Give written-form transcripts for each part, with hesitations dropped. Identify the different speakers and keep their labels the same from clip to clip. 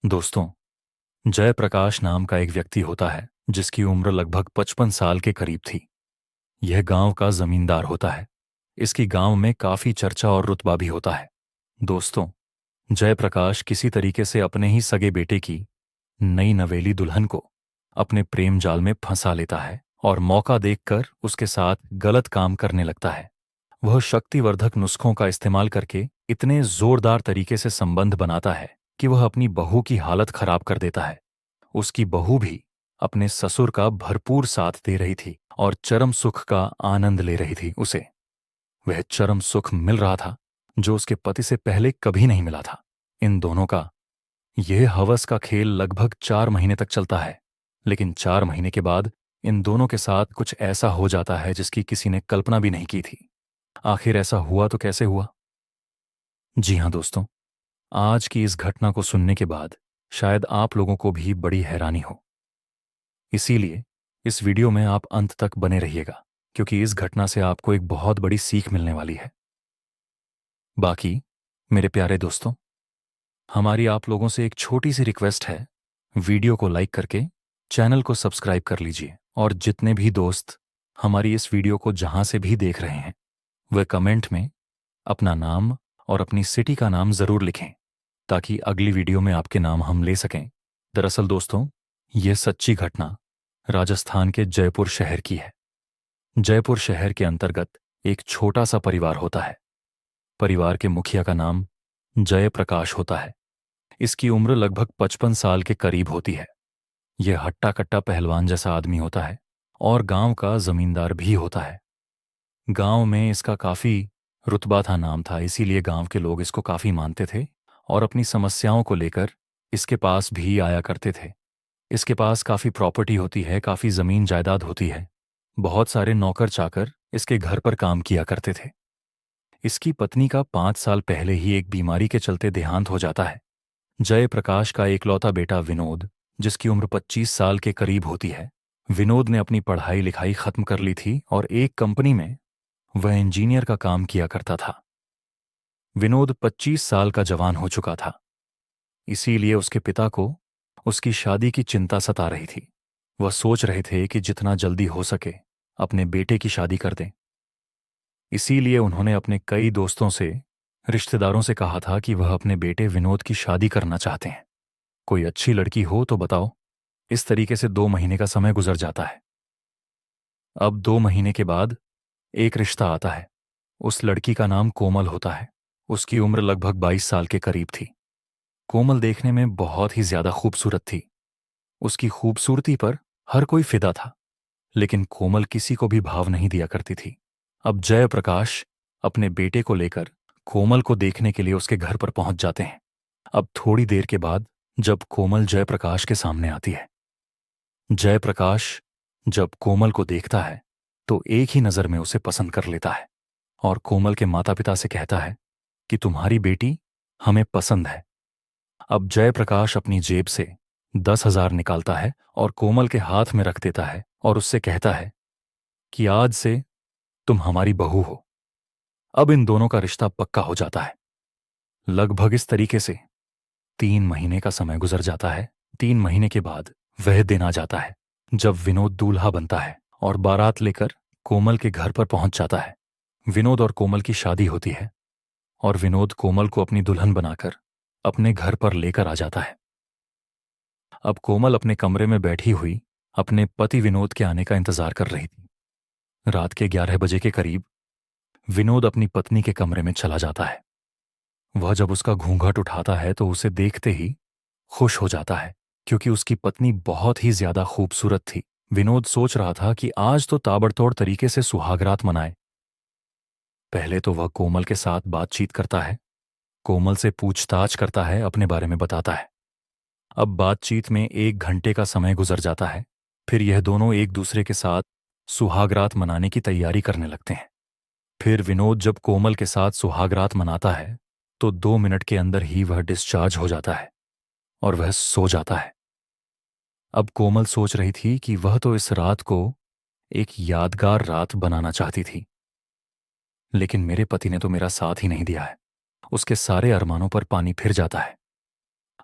Speaker 1: दोस्तों, जयप्रकाश नाम का एक व्यक्ति होता है जिसकी उम्र लगभग 55 साल के करीब थी। यह गांव का जमींदार होता है। इसकी गांव में काफी चर्चा और रुतबा भी होता है। दोस्तों, जयप्रकाश किसी तरीके से अपने ही सगे बेटे की नई नवेली दुल्हन को अपने प्रेम जाल में फंसा लेता है और मौका देखकर उसके साथ गलत काम करने लगता है। वह शक्तिवर्धक नुस्खों का इस्तेमाल करके इतने जोरदार तरीके से संबंध बनाता है कि वह अपनी बहू की हालत खराब कर देता है। उसकी बहू भी अपने ससुर का भरपूर साथ दे रही थी और चरम सुख का आनंद ले रही थी। उसे वह चरम सुख मिल रहा था जो उसके पति से पहले कभी नहीं मिला था। इन दोनों का यह हवस का खेल लगभग 4 महीने तक चलता है, लेकिन 4 महीने के बाद इन दोनों के साथ कुछ ऐसा हो जाता है जिसकी किसी ने कल्पना भी नहीं की थी। आखिर ऐसा हुआ तो कैसे हुआ? जी हाँ दोस्तों, आज की इस घटना को सुनने के बाद शायद आप लोगों को भी बड़ी हैरानी हो। इसीलिए इस वीडियो में आप अंत तक बने रहिएगा, क्योंकि इस घटना से आपको एक बहुत बड़ी सीख मिलने वाली है। बाकी मेरे प्यारे दोस्तों, हमारी आप लोगों से एक छोटी सी रिक्वेस्ट है। वीडियो को लाइक करके चैनल को सब्सक्राइब कर लीजिए और जितने भी दोस्त हमारी इस वीडियो को जहां से भी देख रहे हैं वे कमेंट में अपना नाम और अपनी सिटी का नाम जरूर लिखें, ताकि अगली वीडियो में आपके नाम हम ले सकें। दरअसल दोस्तों, यह सच्ची घटना राजस्थान के जयपुर शहर की है। जयपुर शहर के अंतर्गत एक छोटा सा परिवार होता है। परिवार के मुखिया का नाम जयप्रकाश होता है। इसकी उम्र लगभग 55 साल के करीब होती है। यह हट्टा कट्टा पहलवान जैसा आदमी होता है और गांव का जमींदार भी होता है। गांव में इसका काफी रुतबा था, नाम था, इसीलिए गांव के लोग इसको काफी मानते थे और अपनी समस्याओं को लेकर इसके पास भी आया करते थे। इसके पास काफी प्रॉपर्टी होती है, काफी जमीन जायदाद होती है। बहुत सारे नौकर चाकर इसके घर पर काम किया करते थे। इसकी पत्नी का 5 साल पहले ही एक बीमारी के चलते देहांत हो जाता है। जयप्रकाश का एकलौता बेटा विनोद, जिसकी उम्र 25 साल के करीब होती है, विनोद ने अपनी पढ़ाई लिखाई खत्म कर ली थी और एक कंपनी में वह इंजीनियर का काम किया करता था। विनोद 25 साल का जवान हो चुका था, इसीलिए उसके पिता को उसकी शादी की चिंता सता रही थी। वह सोच रहे थे कि जितना जल्दी हो सके अपने बेटे की शादी कर दें। इसीलिए उन्होंने अपने कई दोस्तों से, रिश्तेदारों से कहा था कि वह अपने बेटे विनोद की शादी करना चाहते हैं। कोई अच्छी लड़की हो तो बताओ। इस तरीके से 2 महीने का समय गुजर जाता है। अब 2 महीने के बाद एक रिश्ता आता है। उस लड़की का नाम कोमल होता है। उसकी उम्र लगभग 22 साल के करीब थी। कोमल देखने में बहुत ही ज्यादा खूबसूरत थी। उसकी खूबसूरती पर हर कोई फिदा था, लेकिन कोमल किसी को भी भाव नहीं दिया करती थी। अब जयप्रकाश अपने बेटे को लेकर कोमल को देखने के लिए उसके घर पर पहुंच जाते हैं। अब थोड़ी देर के बाद जब कोमल जयप्रकाश के सामने आती है, जयप्रकाश जब कोमल को देखता है तो एक ही नजर में उसे पसंद कर लेता है और कोमल के माता पिता से कहता है कि तुम्हारी बेटी हमें पसंद है। अब जयप्रकाश अपनी जेब से 10,000 निकालता है और कोमल के हाथ में रख देता है और उससे कहता है कि आज से तुम हमारी बहू हो। अब इन दोनों का रिश्ता पक्का हो जाता है। लगभग इस तरीके से 3 महीने का समय गुजर जाता है। 3 महीने के बाद वह दिन आ जाता है जब विनोद दूल्हा बनता है और बारात लेकर कोमल के घर पर पहुंच जाता है। विनोद और कोमल की शादी होती है और विनोद कोमल को अपनी दुल्हन बनाकर अपने घर पर लेकर आ जाता है। अब कोमल अपने कमरे में बैठी हुई अपने पति विनोद के आने का इंतजार कर रही थी। रात के 11 बजे के करीब विनोद अपनी पत्नी के कमरे में चला जाता है। वह जब उसका घूंघट उठाता है तो उसे देखते ही खुश हो जाता है, क्योंकि उसकी पत्नी बहुत ही ज्यादा खूबसूरत थी। विनोद सोच रहा था कि आज तो ताबड़तोड़ तरीके से सुहागरात मनाए। पहले तो वह कोमल के साथ बातचीत करता है, कोमल से पूछताछ करता है, अपने बारे में बताता है। अब बातचीत में 1 घंटे का समय गुजर जाता है। फिर यह दोनों एक दूसरे के साथ सुहागरात मनाने की तैयारी करने लगते हैं। फिर विनोद जब कोमल के साथ सुहागरात मनाता है तो 2 मिनट के अंदर ही वह डिस्चार्ज हो जाता है और वह सो जाता है। अब कोमल सोच रही थी कि वह तो इस रात को एक यादगार रात बनाना चाहती थी, लेकिन मेरे पति ने तो मेरा साथ ही नहीं दिया है। उसके सारे अरमानों पर पानी फिर जाता है।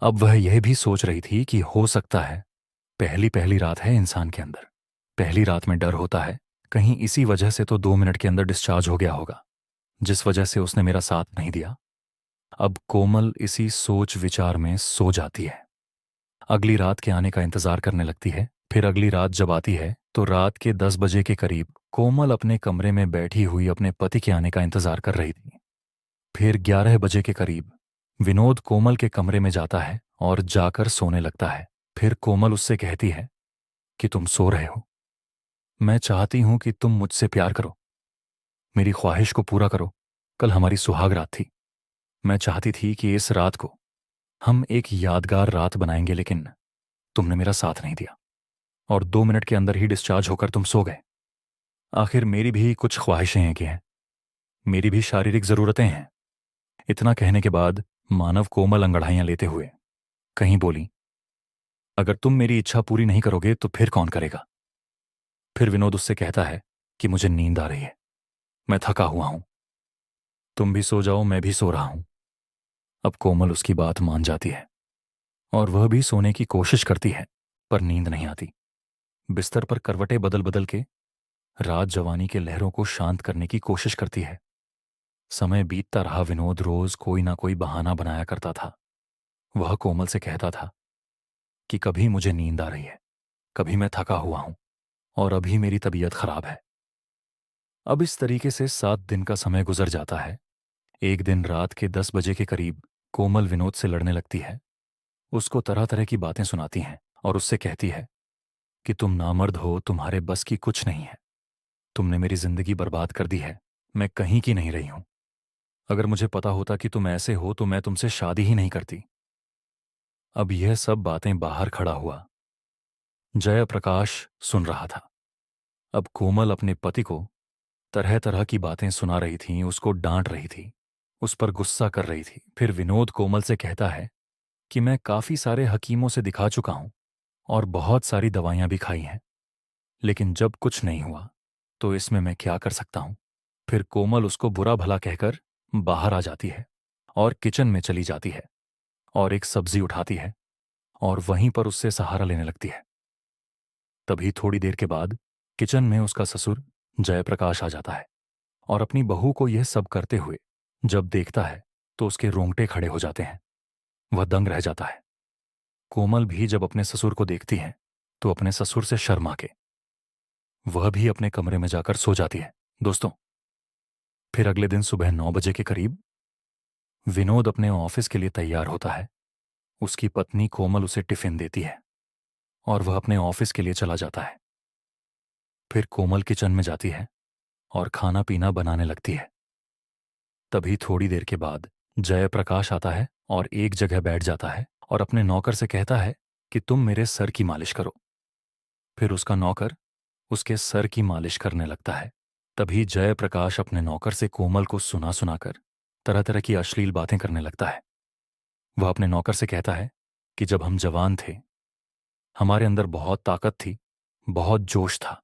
Speaker 1: अब वह यह भी सोच रही थी कि हो सकता है पहली पहली रात है इंसान के अंदर, पहली रात में डर होता है, कहीं इसी वजह से तो 2 मिनट के अंदर डिस्चार्ज हो गया होगा, जिस वजह से उसने मेरा साथ नहीं दिया। अब कोमल इसी सोच विचार में सो जाती है। अगली रात के आने का इंतजार करने लगती है। फिर अगली रात जब आती है तो रात के 10 बजे के करीब कोमल अपने कमरे में बैठी हुई अपने पति के आने का इंतजार कर रही थी। फिर 11 बजे के करीब विनोद कोमल के कमरे में जाता है और जाकर सोने लगता है। फिर कोमल उससे कहती है कि तुम सो रहे हो, मैं चाहती हूं कि तुम मुझसे प्यार करो, मेरी ख्वाहिश को पूरा करो। कल हमारी सुहाग रात थी, मैं चाहती थी कि इस रात को हम एक यादगार रात बनाएंगे, लेकिन तुमने मेरा साथ नहीं दिया और 2 मिनट के अंदर ही डिस्चार्ज होकर तुम सो गए। आखिर मेरी भी कुछ ख्वाहिशें हैं कि हैं, मेरी भी शारीरिक जरूरतें हैं। इतना कहने के बाद मानव कोमल अंगड़ाइयां लेते हुए कहीं बोली, अगर तुम मेरी इच्छा पूरी नहीं करोगे तो फिर कौन करेगा। फिर विनोद उससे कहता है कि मुझे नींद आ रही है, मैं थका हुआ हूं, तुम भी सो जाओ, मैं भी सो रहा हूं। अब कोमल उसकी बात मान जाती है और वह भी सोने की कोशिश करती है, पर नींद नहीं आती। बिस्तर पर करवटें बदल बदल के रात जवानी के लहरों को शांत करने की कोशिश करती है। समय बीतता रहा, विनोद रोज कोई ना कोई बहाना बनाया करता था। वह कोमल से कहता था कि कभी मुझे नींद आ रही है, कभी मैं थका हुआ हूं और अभी मेरी तबीयत खराब है। अब इस तरीके से 7 दिन का समय गुजर जाता है। एक दिन रात के 10 बजे के करीब कोमल विनोद से लड़ने लगती है। उसको तरह तरह की बातें सुनाती हैं और उससे कहती है कि तुम नामर्द हो, तुम्हारे बस की कुछ नहीं है, तुमने मेरी जिंदगी बर्बाद कर दी है, मैं कहीं की नहीं रही हूं। अगर मुझे पता होता कि तुम ऐसे हो तो मैं तुमसे शादी ही नहीं करती। अब यह सब बातें बाहर खड़ा हुआ जयप्रकाश सुन रहा था। अब कोमल अपने पति को तरह तरह की बातें सुना रही थी, उसको डांट रही थी, उस पर गुस्सा कर रही थी। फिर विनोद कोमल से कहता है कि मैं काफी सारे हकीमों से दिखा चुका हूं और बहुत सारी दवाइयां भी खाई हैं, लेकिन जब कुछ नहीं हुआ तो इसमें मैं क्या कर सकता हूं। फिर कोमल उसको बुरा भला कहकर बाहर आ जाती है और किचन में चली जाती है और एक सब्जी उठाती है और वहीं पर उससे सहारा लेने लगती है। तभी थोड़ी देर के बाद किचन में उसका ससुर जयप्रकाश आ जाता है और अपनी बहू को यह सब करते हुए जब देखता है तो उसके रोंगटे खड़े हो जाते हैं, वह दंग रह जाता है। कोमल भी जब अपने ससुर को देखती है तो अपने ससुर से शर्मा के वह भी अपने कमरे में जाकर सो जाती है। दोस्तों, फिर अगले दिन सुबह 9 बजे के करीब विनोद अपने ऑफिस के लिए तैयार होता है। उसकी पत्नी कोमल उसे टिफिन देती है और वह अपने ऑफिस के लिए चला जाता है। फिर कोमल किचन में जाती है और खाना पीना बनाने लगती है। तभी थोड़ी देर के बाद जयप्रकाश आता है और एक जगह बैठ जाता है और अपने नौकर से कहता है कि तुम मेरे सर की मालिश करो। फिर उसका नौकर उसके सर की मालिश करने लगता है। तभी जयप्रकाश अपने नौकर से कोमल को सुना सुनाकर तरह तरह की अश्लील बातें करने लगता है। वह अपने नौकर से कहता है कि जब हम जवान थे हमारे अंदर बहुत ताकत थी, बहुत जोश था,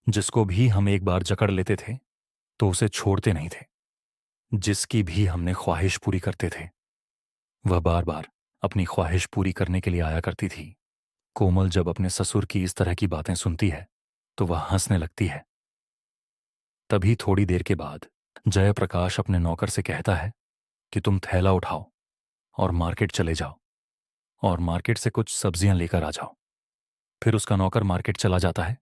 Speaker 1: जिसको भी हम एक बार जकड़ लेते थे तो उसे छोड़ते नहीं थे। जिसकी भी हमने ख्वाहिश पूरी करते थे वह बार बार अपनी ख्वाहिश पूरी करने के लिए आया करती थी। कोमल जब अपने ससुर की इस तरह की बातें सुनती है तो वह हंसने लगती है। तभी थोड़ी देर के बाद जयप्रकाश अपने नौकर से कहता है कि तुम थैला उठाओ और मार्केट चले जाओ और मार्केट से कुछ सब्जियां लेकर आ जाओ। फिर उसका नौकर मार्केट चला जाता है।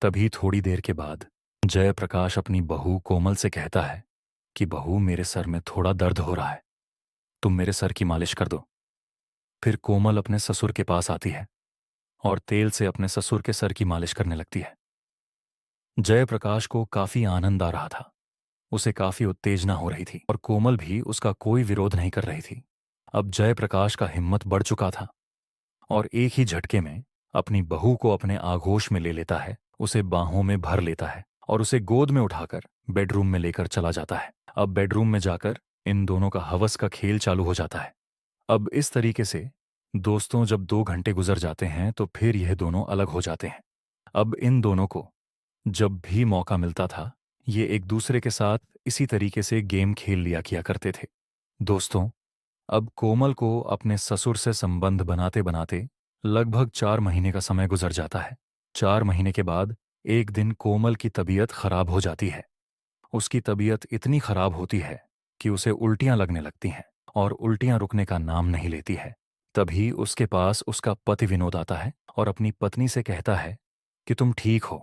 Speaker 1: तभी थोड़ी देर के बाद जयप्रकाश अपनी बहू कोमल से कहता है कि बहू, मेरे सर में थोड़ा दर्द हो रहा है, तुम मेरे सर की मालिश कर दो। फिर कोमल अपने ससुर के पास आती है और तेल से अपने ससुर के सर की मालिश करने लगती है। जयप्रकाश को काफी आनंद आ रहा था, उसे काफी उत्तेजना हो रही थी और कोमल भी उसका कोई विरोध नहीं कर रही थी। अब जयप्रकाश का हिम्मत बढ़ चुका था और एक ही झटके में अपनी बहू को अपने आगोश में ले लेता है, उसे बाहों में भर लेता है और उसे गोद में उठाकर बेडरूम में लेकर चला जाता है। अब बेडरूम में जाकर इन दोनों का हवस का खेल चालू हो जाता है। अब इस तरीके से दोस्तों जब 2 घंटे गुजर जाते हैं तो फिर यह दोनों अलग हो जाते हैं। अब इन दोनों को जब भी मौका मिलता था ये एक दूसरे के साथ इसी तरीके से गेम खेल लिया किया करते थे। दोस्तों, अब कोमल को अपने ससुर से संबंध बनाते बनाते लगभग 4 महीने का समय गुजर जाता है। 4 महीने के बाद एक दिन कोमल की तबीयत खराब हो जाती है। उसकी तबीयत इतनी खराब होती है कि उसे उल्टियां लगने लगती हैं और उल्टियां रुकने का नाम नहीं लेती है। तभी उसके पास उसका पति विनोद आता है और अपनी पत्नी से कहता है कि तुम ठीक हो,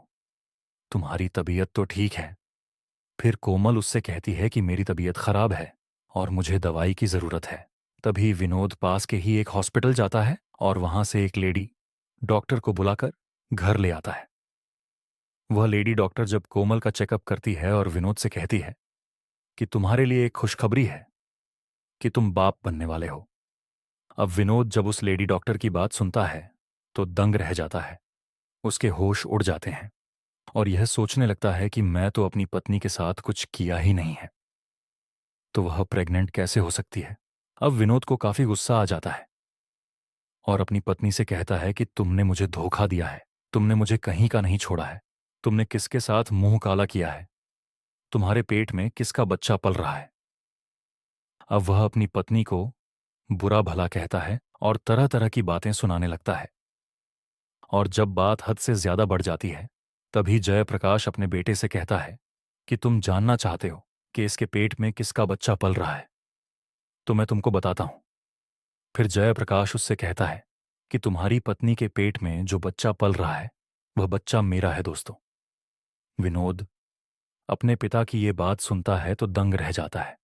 Speaker 1: तुम्हारी तबीयत तो ठीक है। फिर कोमल उससे कहती है कि मेरी तबीयत खराब है और मुझे दवाई की जरूरत है। तभी विनोद पास के ही एक हॉस्पिटल जाता है और वहां से एक लेडी डॉक्टर को बुलाकर घर ले आता है। वह लेडी डॉक्टर जब कोमल का चेकअप करती है और विनोद से कहती है कि तुम्हारे लिए एक खुशखबरी है कि तुम बाप बनने वाले हो। अब विनोद जब उस लेडी डॉक्टर की बात सुनता है तो दंग रह जाता है। उसके होश उड़ जाते हैं और यह सोचने लगता है कि मैं तो अपनी पत्नी के साथ कुछ किया ही नहीं है, तो वह प्रेग्नेंट कैसे हो सकती है। अब विनोद को काफी गुस्सा आ जाता है और अपनी पत्नी से कहता है कि तुमने मुझे धोखा दिया है, तुमने मुझे कहीं का नहीं छोड़ा है, तुमने किसके साथ मुंह काला किया है, तुम्हारे पेट में किसका बच्चा पल रहा है। अब वह अपनी पत्नी को बुरा भला कहता है और तरह तरह की बातें सुनाने लगता है। और जब बात हद से ज्यादा बढ़ जाती है तभी जयप्रकाश अपने बेटे से कहता है कि तुम जानना चाहते हो कि इसके पेट में किसका बच्चा पल रहा है, तो मैं तुमको बताता हूं। फिर जयप्रकाश उससे कहता है कि तुम्हारी पत्नी के पेट में जो बच्चा पल रहा है वह बच्चा मेरा है दोस्तों। विनोद अपने पिता की ये बात सुनता है तो दंग रह जाता है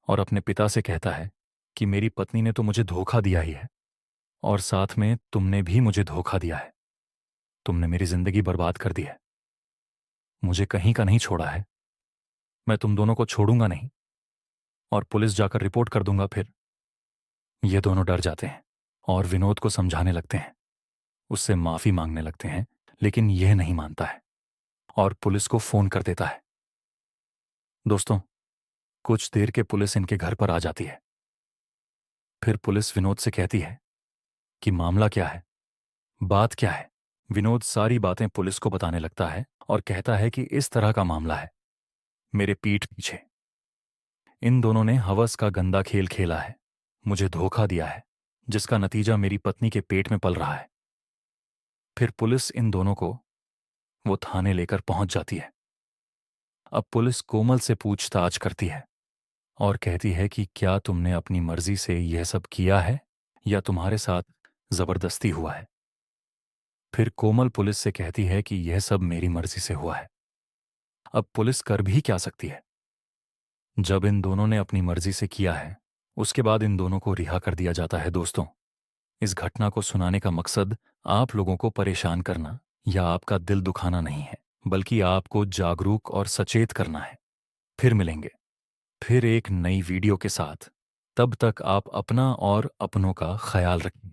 Speaker 1: और अपने पिता से कहता है कि मेरी पत्नी ने तो मुझे धोखा दिया ही है और साथ में तुमने भी मुझे धोखा दिया है। तुमने मेरी जिंदगी बर्बाद कर दी है, मुझे कहीं का नहीं छोड़ा है, मैं तुम दोनों को छोड़ूंगा नहीं और पुलिस जाकर रिपोर्ट कर दूंगा। फिर ये दोनों डर जाते हैं और विनोद को समझाने लगते हैं, उससे माफी मांगने लगते हैं, लेकिन यह नहीं मानता है और पुलिस को फोन कर देता है। दोस्तों, कुछ देर के पुलिस इनके घर पर आ जाती है। फिर पुलिस विनोद से कहती है कि मामला क्या है, बात क्या है। विनोद सारी बातें पुलिस को बताने लगता है और कहता है कि इस तरह का मामला है, मेरे पीठ पीछे इन दोनों ने हवस का गंदा खेल खेला है, मुझे धोखा दिया है, जिसका नतीजा मेरी पत्नी के पेट में पल रहा है। फिर पुलिस इन दोनों को वो थाने लेकर पहुंच जाती है। अब पुलिस कोमल से पूछताछ करती है और कहती है कि क्या तुमने अपनी मर्जी से यह सब किया है या तुम्हारे साथ जबरदस्ती हुआ है। फिर कोमल पुलिस से कहती है कि यह सब मेरी मर्जी से हुआ है। अब पुलिस कर भी क्या सकती है। जब इन दोनों ने अपनी मर्जी से किया है उसके बाद इन दोनों को रिहा कर दिया जाता है। दोस्तों, इस घटना को सुनाने का मकसद आप लोगों को परेशान करना या आपका दिल दुखाना नहीं है, बल्कि आपको जागरूक और सचेत करना है। फिर मिलेंगे फिर एक नई वीडियो के साथ। तब तक आप अपना और अपनों का ख्याल रखें।